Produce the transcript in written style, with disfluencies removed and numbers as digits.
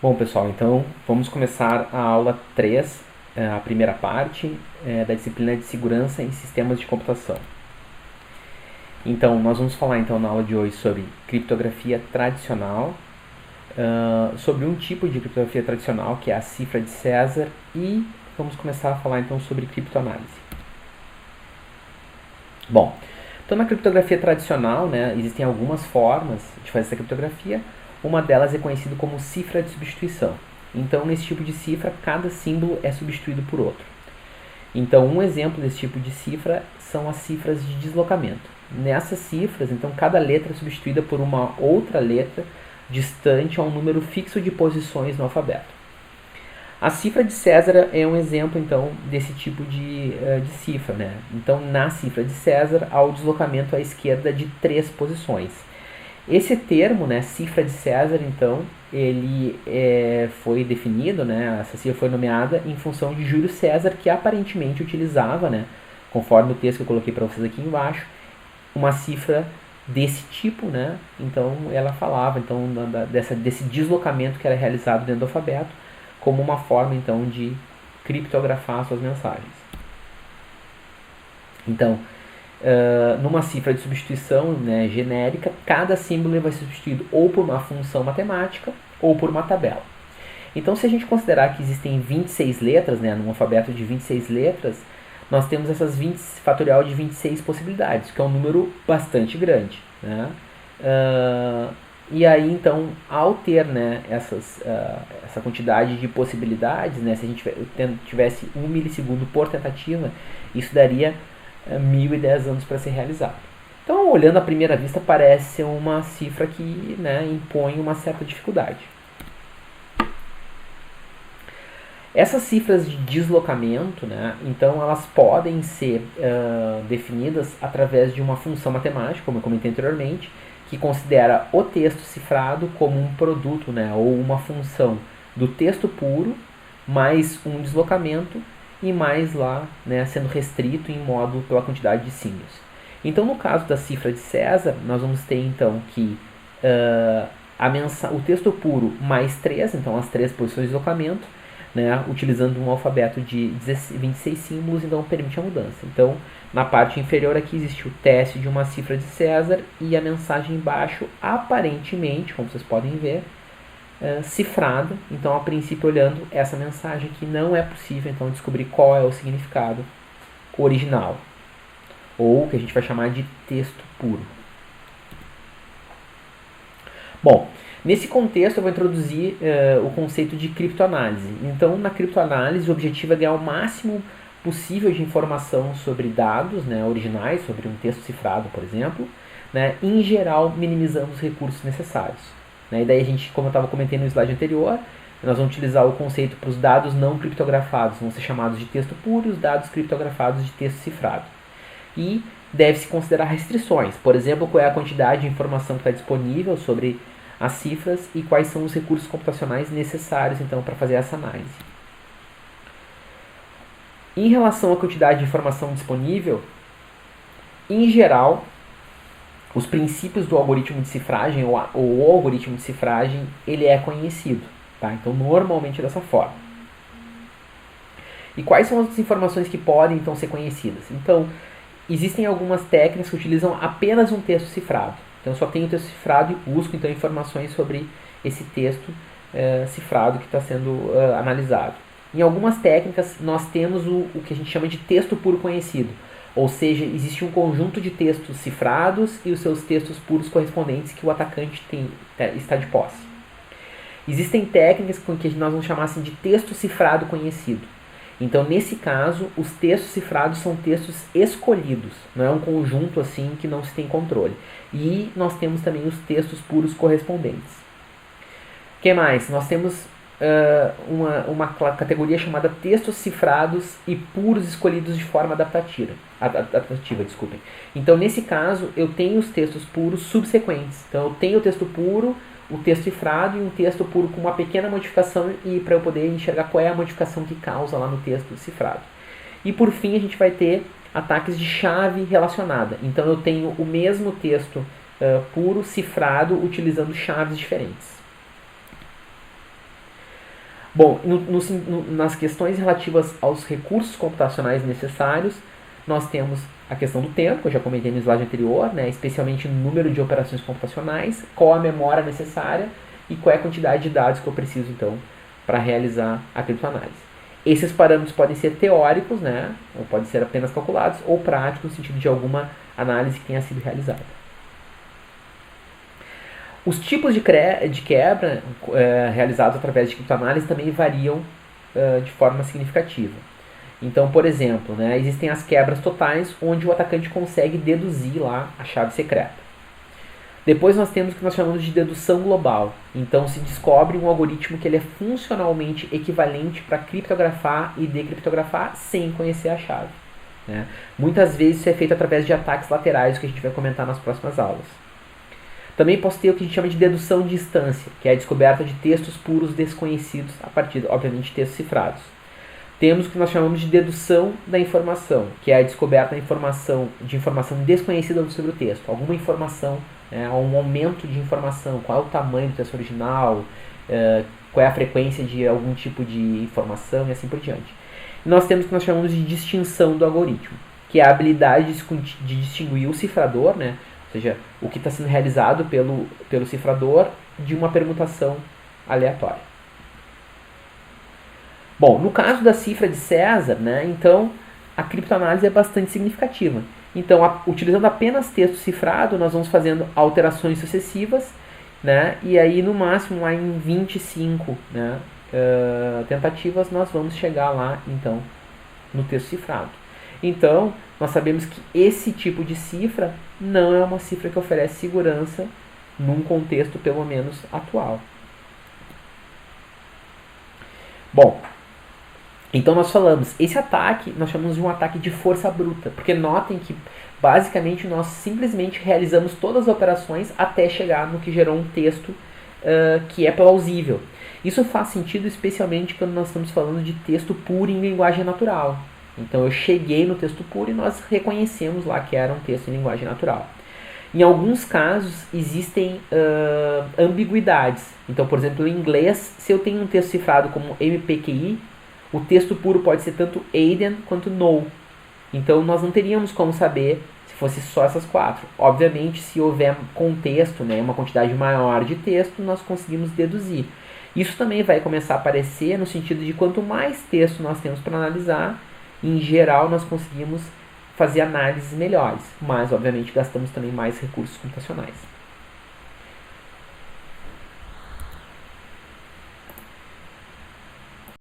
Bom, pessoal, então vamos começar a aula 3, a primeira parte da disciplina de Segurança em Sistemas de Computação. Então, nós vamos falar então na aula de hoje sobre criptografia tradicional, sobre um tipo de criptografia tradicional, que é a cifra de César, e vamos começar a falar então sobre criptoanálise. Bom, então na criptografia tradicional, existem algumas formas de fazer essa criptografia. Uma delas é conhecida como cifra de substituição. Então, nesse tipo de cifra, cada símbolo é substituído por outro. Então, um exemplo desse tipo de cifra são as cifras de deslocamento. Nessas cifras, então, cada letra é substituída por uma outra letra distante a um número fixo de posições no alfabeto. A cifra de César é um exemplo, então, desse tipo de cifra. Então, na cifra de César, há o deslocamento à esquerda de 3 posições. Esse termo, cifra de César, então, ele foi definido, essa cifra foi nomeada em função de Júlio César, que aparentemente utilizava, conforme o texto que eu coloquei para vocês aqui embaixo, uma cifra desse tipo, então ela falava então, desse deslocamento que era realizado dentro do alfabeto, como uma forma então de criptografar suas mensagens. Então, numa cifra de substituição genérica, cada símbolo vai ser substituído ou por uma função matemática ou por uma tabela. Então, se a gente considerar que existem 26 letras, num alfabeto de 26 letras, nós temos essas fatorial de 26 possibilidades, que é um número bastante grande. E aí, então, ao ter essa quantidade de possibilidades, se a gente tivesse 1 milissegundo por tentativa, isso daria 1010 anos para ser realizado. Então, olhando à primeira vista, parece uma cifra que impõe uma certa dificuldade. Essas cifras de deslocamento, então elas podem ser definidas através de uma função matemática, como eu comentei anteriormente, que considera o texto cifrado como um produto, ou uma função do texto puro, mais um deslocamento, e mais lá, sendo restrito em modo pela quantidade de símbolos. Então, no caso da cifra de César, nós vamos ter então que o texto puro mais 3, então as 3 posições de deslocamento, utilizando um alfabeto de 26 símbolos, então permite a mudança. Então, na parte inferior aqui existe o teste de uma cifra de César e a mensagem embaixo, aparentemente, como vocês podem ver, cifrada. Então, a princípio, olhando essa mensagem aqui, não é possível então descobrir qual é o significado original, ou o que a gente vai chamar de texto puro. Bom, nesse contexto eu vou introduzir o conceito de criptoanálise. Então, na criptoanálise, o objetivo é ganhar o máximo possível de informação sobre dados originais, sobre um texto cifrado, por exemplo, em geral, minimizando os recursos necessários. E daí a gente, como eu estava comentando no slide anterior, nós vamos utilizar o conceito para os dados não criptografados, vão ser chamados de texto puro, e os dados criptografados de texto cifrado. E deve-se considerar restrições, por exemplo, qual é a quantidade de informação que está disponível sobre as cifras e quais são os recursos computacionais necessários então para fazer essa análise. Em relação à quantidade de informação disponível, em geral, os princípios do algoritmo de cifragem, ou o algoritmo de cifragem, ele é conhecido. Então, normalmente é dessa forma. E quais são as informações que podem, então, ser conhecidas? Então, existem algumas técnicas que utilizam apenas um texto cifrado. Então, eu só tenho o texto cifrado e busco, então, informações sobre esse texto cifrado que está sendo analisado. Em algumas técnicas, nós temos o que a gente chama de texto puro conhecido. Ou seja, existe um conjunto de textos cifrados e os seus textos puros correspondentes que o atacante está de posse. Existem técnicas com que nós vamos chamar assim, de texto cifrado conhecido. Então, nesse caso, os textos cifrados são textos escolhidos, não é um conjunto assim que não se tem controle. E nós temos também os textos puros correspondentes. O que mais? Nós temos uma categoria chamada textos cifrados e puros escolhidos de forma adaptativa. Então, nesse caso, eu tenho os textos puros subsequentes. Então, eu tenho o texto puro, o texto cifrado e um texto puro com uma pequena modificação e para eu poder enxergar qual é a modificação que causa lá no texto cifrado. E, por fim, a gente vai ter ataques de chave relacionada. Então, eu tenho o mesmo texto puro cifrado utilizando chaves diferentes. Bom, nas questões relativas aos recursos computacionais necessários, nós temos a questão do tempo, que eu já comentei no slide anterior, né, especialmente no número de operações computacionais, qual a memória necessária e qual é a quantidade de dados que eu preciso, então, para realizar a criptoanálise. Esses parâmetros podem ser teóricos, né, ou podem ser apenas calculados, ou práticos, no sentido de alguma análise que tenha sido realizada. Os tipos de quebra realizados através de criptoanálise também variam de forma significativa. Então, por exemplo, né, existem as quebras totais, onde o atacante consegue deduzir lá a chave secreta. Depois nós temos o que nós chamamos de dedução global. Então se descobre um algoritmo que ele é funcionalmente equivalente para criptografar e decriptografar sem conhecer a chave. Né? Muitas vezes isso é feito através de ataques laterais, que a gente vai comentar nas próximas aulas. Também posso ter o que a gente chama de dedução de instância, que é a descoberta de textos puros desconhecidos a partir, obviamente, de textos cifrados. Temos o que nós chamamos de dedução da informação, que é a descoberta de informação desconhecida sobre o texto. Alguma informação, um aumento de informação, qual é o tamanho do texto original, qual é a frequência de algum tipo de informação e assim por diante. E nós temos o que nós chamamos de distinção do algoritmo, que é a habilidade de distinguir o cifrador, né, ou seja, o que está sendo realizado pelo cifrador, de uma permutação aleatória. Bom, no caso da cifra de César, né, então a criptoanálise é bastante significativa. Então, utilizando apenas texto cifrado, nós vamos fazendo alterações sucessivas, né, e aí no máximo lá em 25 tentativas nós vamos chegar lá então no texto cifrado. Então, nós sabemos que esse tipo de cifra não é uma cifra que oferece segurança num contexto pelo menos atual. Bom, então nós falamos, esse ataque nós chamamos de um ataque de força bruta, porque notem que basicamente nós simplesmente realizamos todas as operações até chegar no que gerou um texto que é plausível. Isso faz sentido especialmente quando nós estamos falando de texto puro em linguagem natural. Então eu cheguei no texto puro e nós reconhecemos lá que era um texto em linguagem natural. Em alguns casos existem ambiguidades. Então, por exemplo, em inglês, se eu tenho um texto cifrado como MPQI, o texto puro pode ser tanto Aiden quanto No. Então nós não teríamos como saber se fosse só essas quatro. Obviamente, se houver contexto, né, uma quantidade maior de texto, nós conseguimos deduzir. Isso também vai começar a aparecer no sentido de quanto mais texto nós temos para analisar, em geral nós conseguimos fazer análises melhores. Mas, obviamente, gastamos também mais recursos computacionais.